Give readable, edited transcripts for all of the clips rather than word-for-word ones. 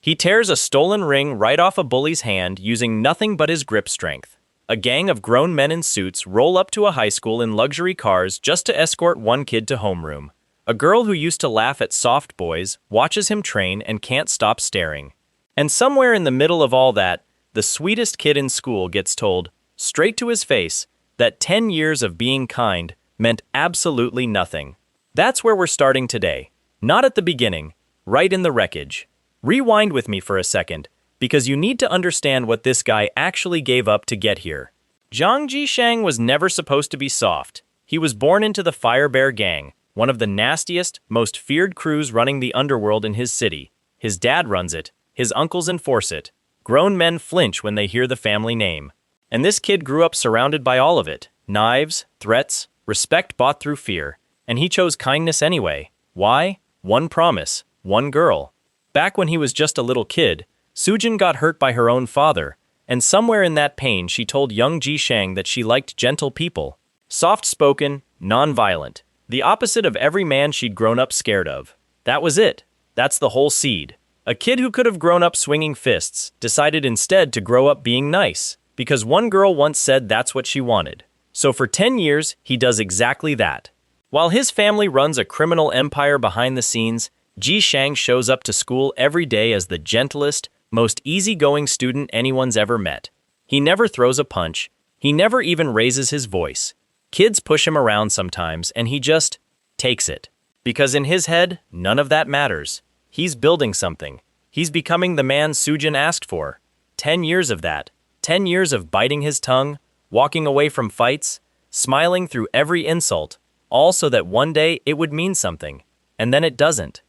He tears a stolen ring right off a bully's hand using nothing but his grip strength. A gang of grown men in suits roll up to a high school in luxury cars just to escort one kid to homeroom. A girl who used to laugh at soft boys watches him train and can't stop staring. And somewhere in the middle of all that, the sweetest kid in school gets told, straight to his face, that 10 years of being kind meant absolutely nothing. That's where we're starting today. Not at the beginning, right in the wreckage. Rewind with me for a second, because you need to understand what this guy actually gave up to get here. Jang Ji Shang was never supposed to be soft. He was born into the Fire Bear Gang, one of the nastiest, most feared crews running the underworld in his city. His dad runs it, his uncles enforce it. Grown men flinch when they hear the family name. And this kid grew up surrounded by all of it. Knives, threats, respect bought through fear. And he chose kindness anyway. Why? One promise, one girl. Back when he was just a little kid, Sujin got hurt by her own father, and somewhere in that pain she told young Ji Shang that she liked gentle people. Soft-spoken, non-violent. The opposite of every man she'd grown up scared of. That was it. That's the whole seed. A kid who could have grown up swinging fists decided instead to grow up being nice, because one girl once said that's what she wanted. So for 10 years, he does exactly that. While his family runs a criminal empire behind the scenes, Ji Shang shows up to school every day as the gentlest, most easygoing student anyone's ever met. He never throws a punch. He never even raises his voice. Kids push him around sometimes, and he just takes it. Because in his head, none of that matters. He's building something. He's becoming the man Sujin asked for. 10 years of that. 10 years of biting his tongue, walking away from fights, smiling through every insult, all so that one day it would mean something. And then it doesn't.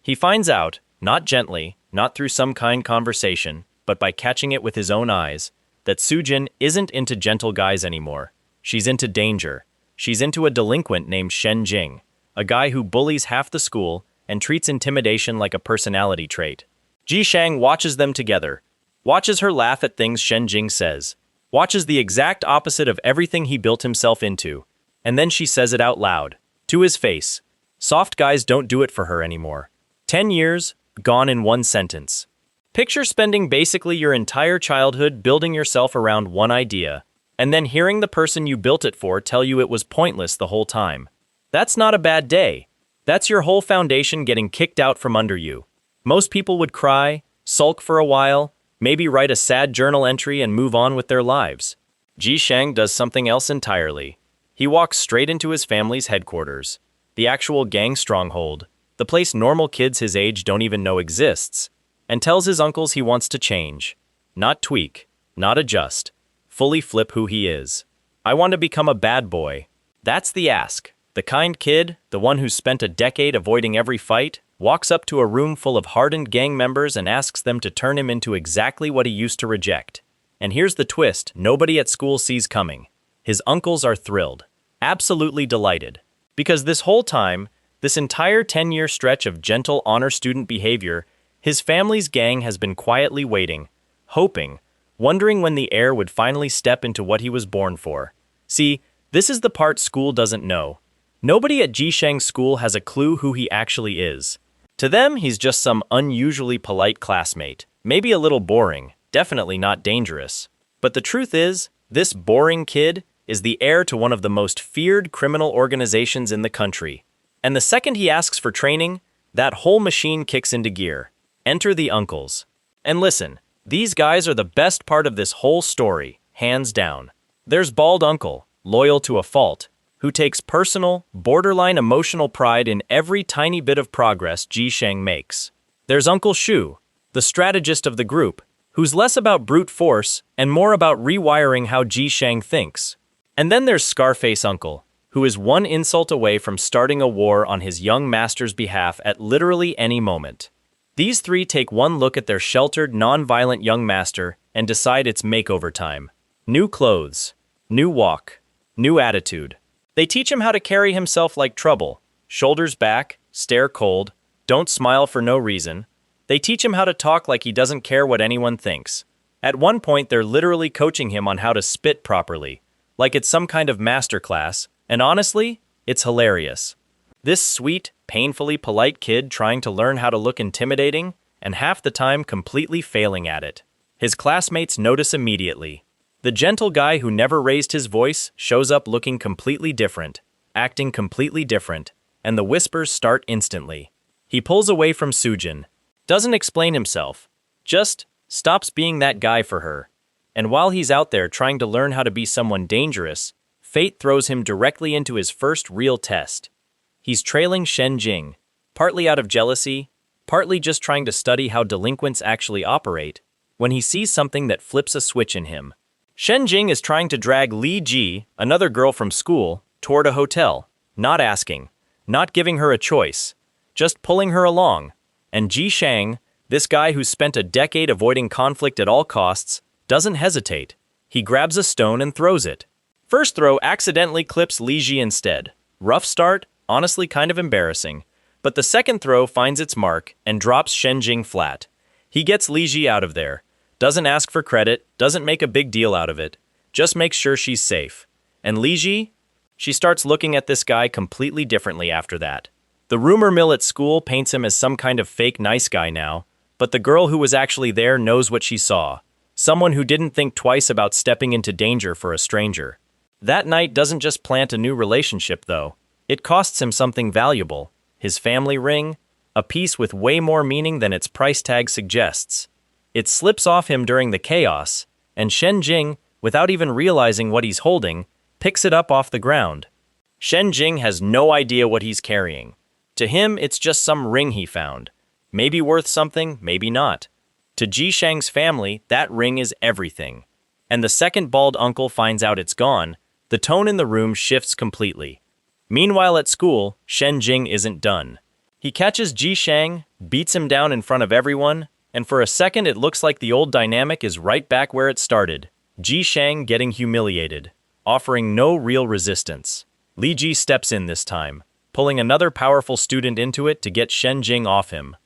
He finds out, not gently, not through some kind conversation, but by catching it with his own eyes, that Sujin isn't into gentle guys anymore. She's into danger. She's into a delinquent named Shen Jing, a guy who bullies half the school and treats intimidation like a personality trait. Ji Shang watches them together, watches her laugh at things Shen Jing says, watches the exact opposite of everything he built himself into, and then she says it out loud, to his face. Soft guys don't do it for her anymore. 10 years, gone in one sentence. Picture spending basically your entire childhood building yourself around one idea, and then hearing the person you built it for tell you it was pointless the whole time. That's not a bad day. That's your whole foundation getting kicked out from under you. Most people would cry, sulk for a while, maybe write a sad journal entry and move on with their lives. Ji Shang does something else entirely. He walks straight into his family's headquarters, the actual gang stronghold, the place normal kids his age don't even know exists, and tells his uncles he wants to change. Not tweak, not adjust, fully flip who he is. I want to become a bad boy. That's the ask. The kind kid, the one who spent a decade avoiding every fight, walks up to a room full of hardened gang members and asks them to turn him into exactly what he used to reject. And here's the twist nobody at school sees coming. His uncles are thrilled, absolutely delighted. Because this whole time, this entire 10-year stretch of gentle honor student behavior, his family's gang has been quietly waiting, hoping, wondering when the heir would finally step into what he was born for. See, this is the part school doesn't know. Nobody at Ji Shang's school has a clue who he actually is. To them, he's just some unusually polite classmate, maybe a little boring, definitely not dangerous. But the truth is, this boring kid is the heir to one of the most feared criminal organizations in the country. And the second he asks for training, that whole machine kicks into gear. Enter the uncles. And listen, these guys are the best part of this whole story, hands down. There's Bald Uncle, loyal to a fault, who takes personal, borderline emotional pride in every tiny bit of progress Ji Shang makes. There's Uncle Shu, the strategist of the group, who's less about brute force and more about rewiring how Ji Shang thinks. And then there's Scarface Uncle, who is one insult away from starting a war on his young master's behalf at literally any moment. These three take one look at their sheltered, non-violent young master and decide it's makeover time. New clothes, new walk, new attitude. They teach him how to carry himself like trouble, shoulders back, stare cold, don't smile for no reason. They teach him how to talk like he doesn't care what anyone thinks. At one point, they're literally coaching him on how to spit properly, like it's some kind of masterclass, and honestly, it's hilarious. This sweet, painfully polite kid trying to learn how to look intimidating, and half the time completely failing at it. His classmates notice immediately. The gentle guy who never raised his voice shows up looking completely different, acting completely different, and the whispers start instantly. He pulls away from Sujin, doesn't explain himself, just stops being that guy for her. And while he's out there trying to learn how to be someone dangerous, fate throws him directly into his first real test. He's trailing Shen Jing, partly out of jealousy, partly just trying to study how delinquents actually operate, when he sees something that flips a switch in him. Shen Jing is trying to drag Li Ji, another girl from school, toward a hotel, not asking, not giving her a choice, just pulling her along. And Ji Shang, this guy who's spent a decade avoiding conflict at all costs, doesn't hesitate. He grabs a stone and throws it. First throw accidentally clips Li Ji instead. Rough start, honestly kind of embarrassing. But the second throw finds its mark and drops Shen Jing flat. He gets Li Ji out of there. Doesn't ask for credit, doesn't make a big deal out of it. Just makes sure she's safe. And Li Ji? She starts looking at this guy completely differently after that. The rumor mill at school paints him as some kind of fake nice guy now, but the girl who was actually there knows what she saw. Someone who didn't think twice about stepping into danger for a stranger. That night doesn't just plant a new relationship, though. It costs him something valuable. His family ring, a piece with way more meaning than its price tag suggests. It slips off him during the chaos, and Shen Jing, without even realizing what he's holding, picks it up off the ground. Shen Jing has no idea what he's carrying. To him, it's just some ring he found. Maybe worth something, maybe not. To Ji Shang's family, that ring is everything. And the second bald uncle finds out it's gone, the tone in the room shifts completely. Meanwhile at school, Shen Jing isn't done. He catches Ji Shang, beats him down in front of everyone, and for a second it looks like the old dynamic is right back where it started. Ji Shang getting humiliated, offering no real resistance. Li Ji steps in this time, pulling another powerful student into it to get Shen Jing off him.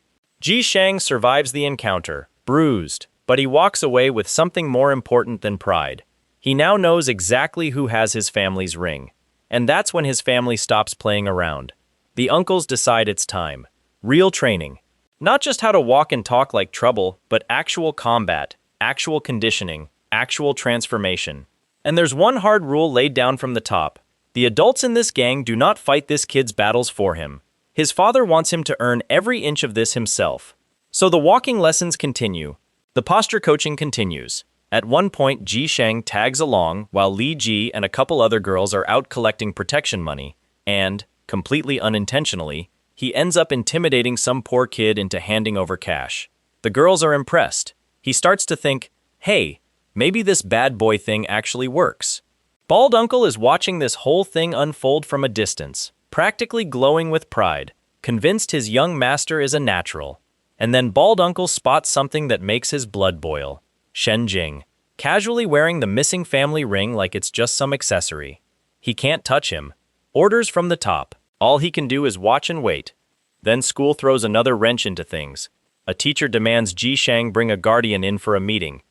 Ji Shang survives the encounter, bruised, but he walks away with something more important than pride. He now knows exactly who has his family's ring. And that's when his family stops playing around. The uncles decide it's time. Real training. Not just how to walk and talk like trouble, but actual combat, actual conditioning, actual transformation. And there's one hard rule laid down from the top. The adults in this gang do not fight this kid's battles for him. His father wants him to earn every inch of this himself. So the walking lessons continue. The posture coaching continues. At one point, Ji Shang tags along while Li Ji and a couple other girls are out collecting protection money, and, completely unintentionally, he ends up intimidating some poor kid into handing over cash. The girls are impressed. He starts to think, hey, maybe this bad boy thing actually works. Bald Uncle is watching this whole thing unfold from a distance, practically glowing with pride, convinced his young master is a natural. And then Bald Uncle spots something that makes his blood boil. Shen Jing, casually wearing the missing family ring like it's just some accessory. He can't touch him. Orders from the top. All he can do is watch and wait. Then school throws another wrench into things. A teacher demands Ji Shang bring a guardian in for a meeting.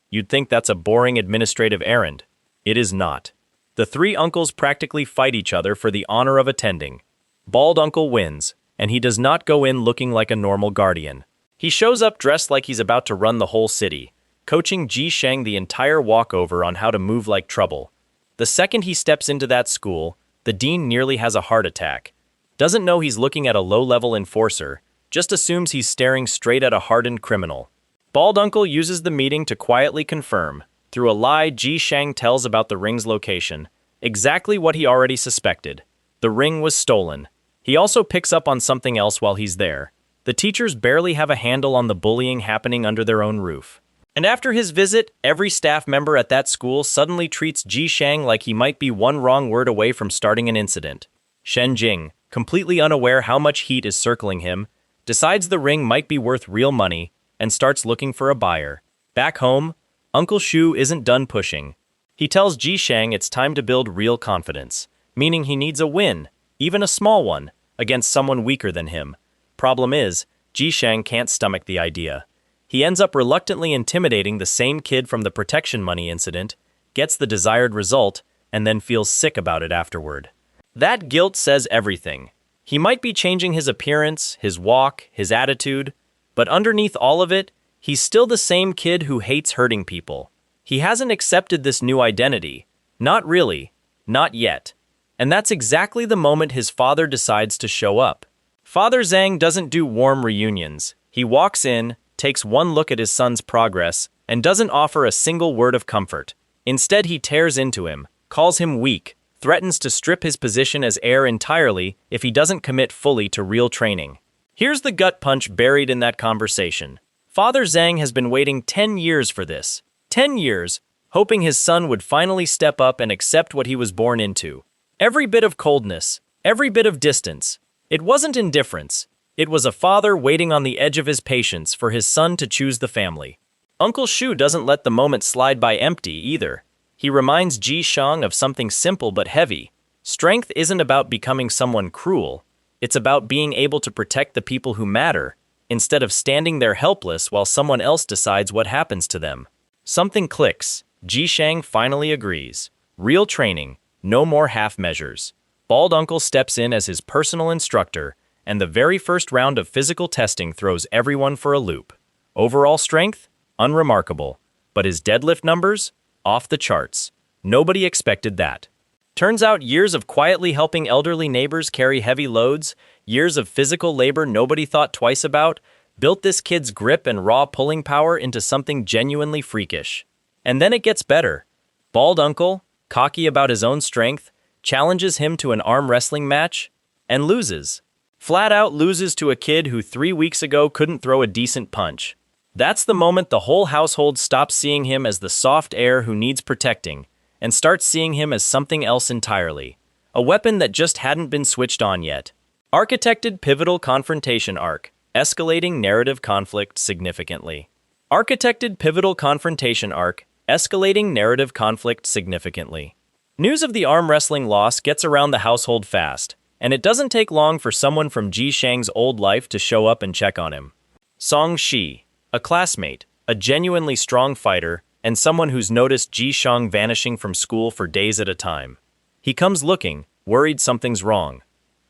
You'd think that's a boring administrative errand. It is not. The three uncles practically fight each other for the honor of attending. Bald Uncle wins, and he does not go in looking like a normal guardian. He shows up dressed like he's about to run the whole city, coaching Ji Shang the entire walkover on how to move like trouble. The second he steps into that school, the dean nearly has a heart attack. Doesn't know he's looking at a low-level enforcer, just assumes he's staring straight at a hardened criminal. Bald Uncle uses the meeting to quietly confirm, through a lie Ji Shang tells about the ring's location, exactly what he already suspected. The ring was stolen. He also picks up on something else while he's there. The teachers barely have a handle on the bullying happening under their own roof. And after his visit, every staff member at that school suddenly treats Ji Shang like he might be one wrong word away from starting an incident. Shen Jing, completely unaware how much heat is circling him, decides the ring might be worth real money and starts looking for a buyer. Back home, Uncle Shu isn't done pushing. He tells Ji Shang it's time to build real confidence, meaning he needs a win, even a small one, against someone weaker than him. Problem is, Ji Shang can't stomach the idea. He ends up reluctantly intimidating the same kid from the protection money incident, gets the desired result, and then feels sick about it afterward. That guilt says everything. He might be changing his appearance, his walk, his attitude, But underneath all of it, he's still the same kid who hates hurting people. He hasn't accepted this new identity. Not really. Not yet. And that's exactly the moment his father decides to show up. Father Zhang doesn't do warm reunions. He walks in, takes one look at his son's progress, and doesn't offer a single word of comfort. Instead, he tears into him, calls him weak, threatens to strip his position as heir entirely if he doesn't commit fully to real training. Here's the gut punch buried in that conversation. Father Zhang has been waiting 10 years for this. 10 years, hoping his son would finally step up and accept what he was born into. Every bit of coldness, every bit of distance. It wasn't indifference. It was a father waiting on the edge of his patience for his son to choose the family. Uncle Shu doesn't let the moment slide by empty either. He reminds Ji Shang of something simple but heavy. Strength isn't about becoming someone cruel. It's about being able to protect the people who matter, instead of standing there helpless while someone else decides what happens to them. Something clicks. Ji Shang finally agrees. Real training, no more half measures. Bald Uncle steps in as his personal instructor, and the very first round of physical testing throws everyone for a loop. Overall strength? Unremarkable. But his deadlift numbers? Off the charts. Nobody expected that. Turns out years of quietly helping elderly neighbors carry heavy loads, years of physical labor nobody thought twice about, built this kid's grip and raw pulling power into something genuinely freakish. And then it gets better. Bald Uncle, cocky about his own strength, challenges him to an arm wrestling match, and loses. Flat out loses to a kid who 3 weeks ago couldn't throw a decent punch. That's the moment the whole household stops seeing him as the soft heir who needs protecting, and starts seeing him as something else entirely. A weapon that just hadn't been switched on yet. Architected pivotal confrontation arc, escalating narrative conflict significantly. Architected pivotal confrontation arc, escalating narrative conflict significantly. News of the arm wrestling loss gets around the household fast, and it doesn't take long for someone from Ji Shang's old life to show up and check on him. Song Shi, a classmate, a genuinely strong fighter, and someone who's noticed Ji Shang vanishing from school for days at a time. He comes looking, worried something's wrong.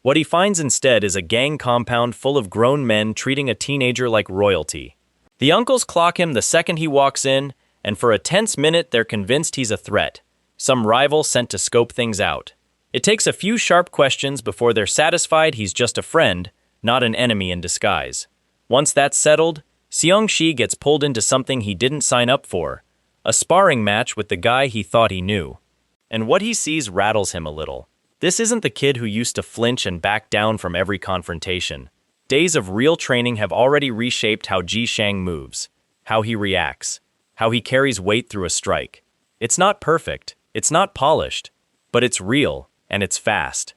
What he finds instead is a gang compound full of grown men treating a teenager like royalty. The uncles clock him the second he walks in, and for a tense minute they're convinced he's a threat, some rival sent to scope things out. It takes a few sharp questions before they're satisfied he's just a friend, not an enemy in disguise. Once that's settled, Seong Shi gets pulled into something he didn't sign up for, a sparring match with the guy he thought he knew. And what he sees rattles him a little. This isn't the kid who used to flinch and back down from every confrontation. Days of real training have already reshaped how Ji Shang moves, how he reacts, how he carries weight through a strike. It's not perfect, it's not polished, but it's real, and it's fast.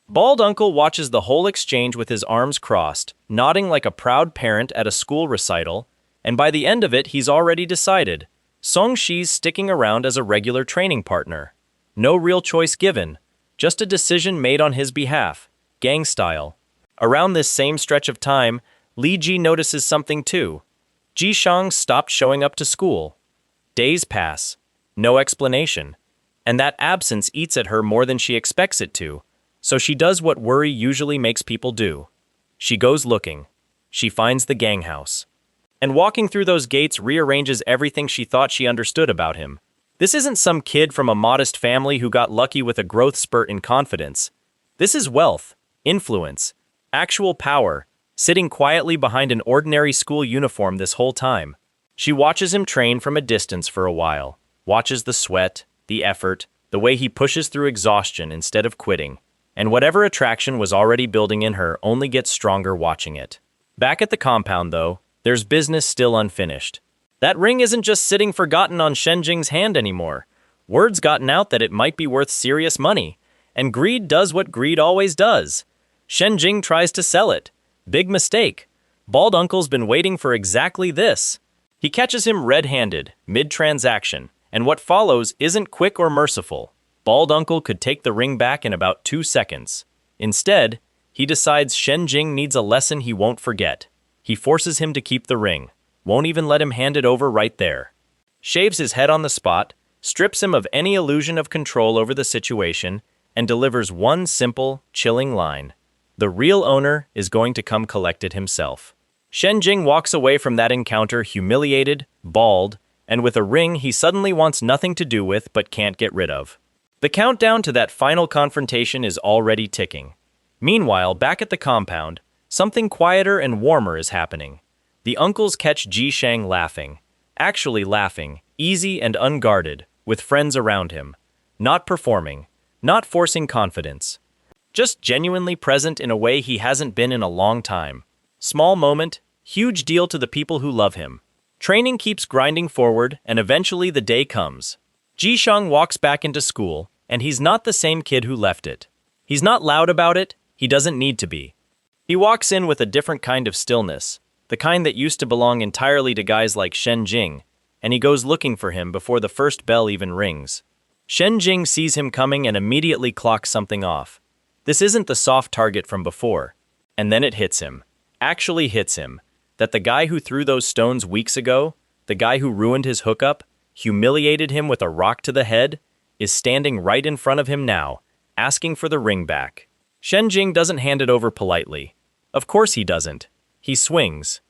Bald Uncle watches the whole exchange with his arms crossed, nodding like a proud parent at a school recital, and by the end of it he's already decided. Song Shi's sticking around as a regular training partner. No real choice given, just a decision made on his behalf, gang style. Around this same stretch of time, Li Ji notices something too. Ji Shang stopped showing up to school. Days pass. No explanation. And that absence eats at her more than she expects it to, so she does what worry usually makes people do. She goes looking. She finds the gang house. And walking through those gates rearranges everything she thought she understood about him. This isn't some kid from a modest family who got lucky with a growth spurt in confidence. This is wealth, influence, actual power, sitting quietly behind an ordinary school uniform this whole time. She watches him train from a distance for a while, watches the sweat, the effort, the way he pushes through exhaustion instead of quitting, and whatever attraction was already building in her only gets stronger watching it. Back at the compound, though, there's business still unfinished. That ring isn't just sitting forgotten on Shenjing's hand anymore. Word's gotten out that it might be worth serious money, and greed does what greed always does. Shenjing tries to sell it. Big mistake. Bald Uncle's been waiting for exactly this. He catches him red-handed, mid-transaction, and what follows isn't quick or merciful. Bald Uncle could take the ring back in about 2 seconds. Instead, he decides Shenjing needs a lesson he won't forget. He forces him to keep the ring, won't even let him hand it over right there. Shaves his head on the spot, strips him of any illusion of control over the situation, and delivers one simple, chilling line. The real owner is going to come collect it himself. Shen Jing walks away from that encounter humiliated, bald, and with a ring he suddenly wants nothing to do with but can't get rid of. The countdown to that final confrontation is already ticking. Meanwhile, back at the compound, something quieter and warmer is happening. The uncles catch Ji Shang laughing. Actually laughing, easy and unguarded, with friends around him. Not performing, not forcing confidence. Just genuinely present in a way he hasn't been in a long time. Small moment, huge deal to the people who love him. Training keeps grinding forward, and eventually the day comes. Ji Shang walks back into school, and he's not the same kid who left it. He's not loud about it, he doesn't need to be. He walks in with a different kind of stillness, the kind that used to belong entirely to guys like Shen Jing, and he goes looking for him before the first bell even rings. Shen Jing sees him coming and immediately clocks something off. This isn't the soft target from before. And then it hits him. Actually hits him. That the guy who threw those stones weeks ago, the guy who ruined his hookup, humiliated him with a rock to the head, is standing right in front of him now, asking for the ring back. Shen Jing doesn't hand it over politely. Of course he doesn't. He swings.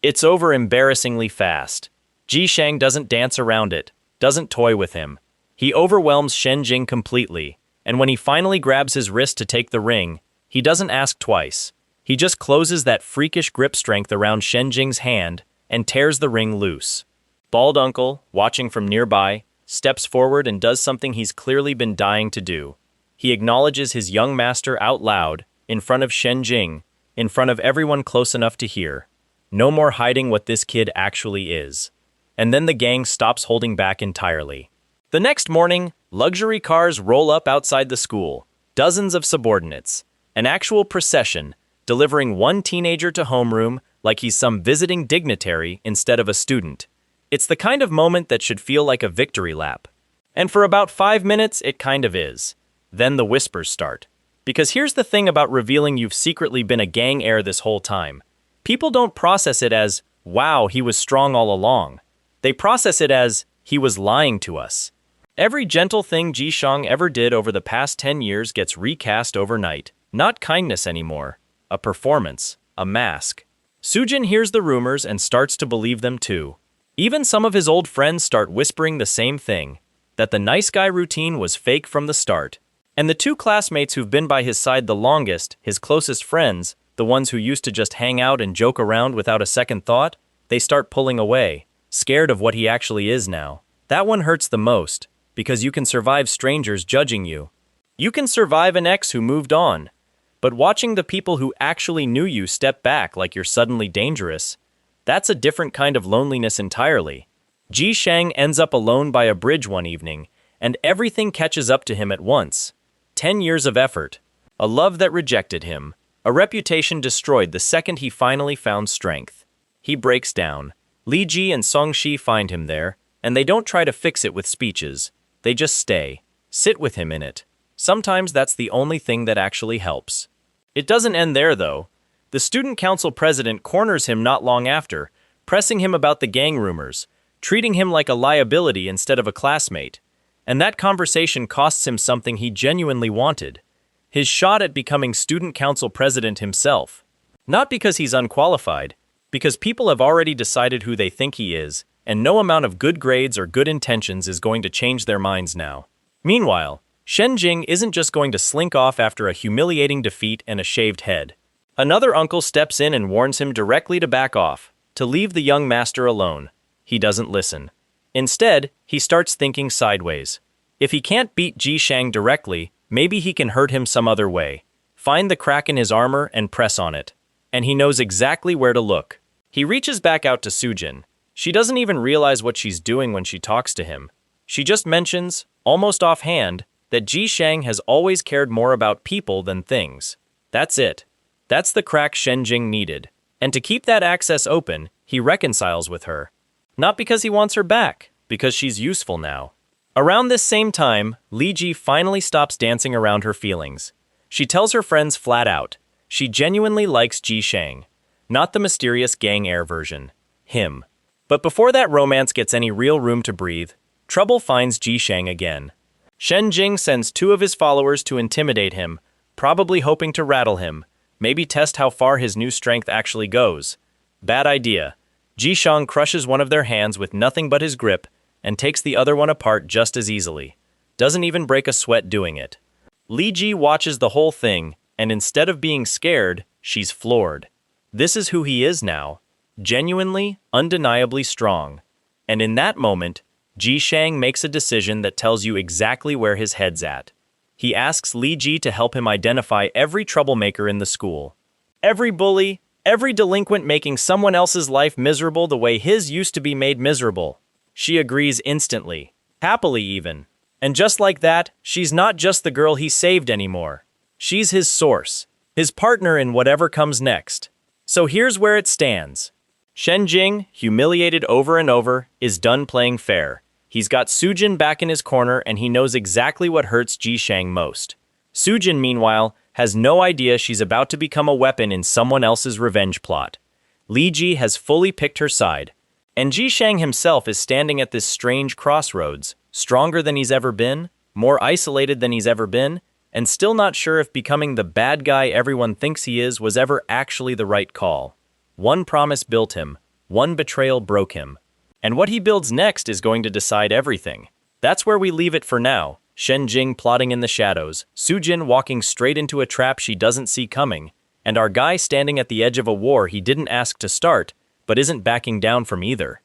It's over embarrassingly fast. Ji Shang doesn't dance around it, doesn't toy with him. He overwhelms Shen Jing completely, and when he finally grabs his wrist to take the ring, he doesn't ask twice. He just closes that freakish grip strength around Shen Jing's hand and tears the ring loose. Bald Uncle, watching from nearby, steps forward and does something he's clearly been dying to do. He acknowledges his young master out loud, in front of Shen Jing, in front of everyone close enough to hear. No more hiding what this kid actually is. And then the gang stops holding back entirely. The next morning, luxury cars roll up outside the school, dozens of subordinates, an actual procession, delivering one teenager to homeroom like he's some visiting dignitary instead of a student. It's the kind of moment that should feel like a victory lap. And for about 5 minutes, it kind of is. Then the whispers start. Because here's the thing about revealing you've secretly been a gang heir this whole time. People don't process it as, wow, he was strong all along. They process it as, he was lying to us. Every gentle thing Ji Shang ever did over the past 10 years gets recast overnight. Not kindness anymore. A performance. A mask. Sujin hears the rumors and starts to believe them too. Even some of his old friends start whispering the same thing, that the nice guy routine was fake from the start. And the two classmates who've been by his side the longest, his closest friends, the ones who used to just hang out and joke around without a second thought, they start pulling away, scared of what he actually is now. That one hurts the most, because you can survive strangers judging you. You can survive an ex who moved on. But watching the people who actually knew you step back like you're suddenly dangerous, that's a different kind of loneliness entirely. Ji Shang ends up alone by a bridge one evening, and everything catches up to him at once. 10 years of effort. A love that rejected him. A reputation destroyed the second he finally found strength. He breaks down. Li Ji and Song Shi find him there, and they don't try to fix it with speeches. They just stay. Sit with him in it. Sometimes that's the only thing that actually helps. It doesn't end there, though. The student council president corners him not long after, pressing him about the gang rumors, treating him like a liability instead of a classmate. And that conversation costs him something he genuinely wanted. His shot at becoming student council president himself. Not because he's unqualified, because people have already decided who they think he is, and no amount of good grades or good intentions is going to change their minds now. Meanwhile, Shen Jing isn't just going to slink off after a humiliating defeat and a shaved head. Another uncle steps in and warns him directly to back off, to leave the young master alone. He doesn't listen. Instead, he starts thinking sideways. If he can't beat Ji Shang directly, maybe he can hurt him some other way. Find the crack in his armor and press on it. And he knows exactly where to look. He reaches back out to Sujin. She doesn't even realize what she's doing when she talks to him. She just mentions, almost offhand, that Ji Shang has always cared more about people than things. That's it. That's the crack Shen Jing needed. And to keep that access open, he reconciles with her. Not because he wants her back, because she's useful now. Around this same time, Li Ji finally stops dancing around her feelings. She tells her friends flat out, she genuinely likes Ji Shang. Not the mysterious gang heir version. Him. But before that romance gets any real room to breathe, trouble finds Ji Shang again. Shen Jing sends 2 of his followers to intimidate him, probably hoping to rattle him, maybe test how far his new strength actually goes. Bad idea. Ji Shang crushes one of their hands with nothing but his grip and takes the other one apart just as easily. Doesn't even break a sweat doing it. Li Ji watches the whole thing, and instead of being scared, she's floored. This is who he is now. Genuinely, undeniably strong. And in that moment, Ji Shang makes a decision that tells you exactly where his head's at. He asks Li Ji to help him identify every troublemaker in the school. Every bully, every delinquent making someone else's life miserable the way his used to be made miserable. She agrees instantly, happily even. And just like that, she's not just the girl he saved anymore. She's his source, his partner in whatever comes next. So here's where it stands. Shen Jing, humiliated over and over, is done playing fair. He's got Sujin back in his corner and he knows exactly what hurts Ji Shang most. Sujin, meanwhile, has no idea she's about to become a weapon in someone else's revenge plot. Li Ji has fully picked her side. And Ji Shang himself is standing at this strange crossroads, stronger than he's ever been, more isolated than he's ever been, and still not sure if becoming the bad guy everyone thinks he is was ever actually the right call. One promise built him, one betrayal broke him. And what he builds next is going to decide everything. That's where we leave it for now. Shen Jing plotting in the shadows, Sujin walking straight into a trap she doesn't see coming, and our guy standing at the edge of a war he didn't ask to start, but isn't backing down from either.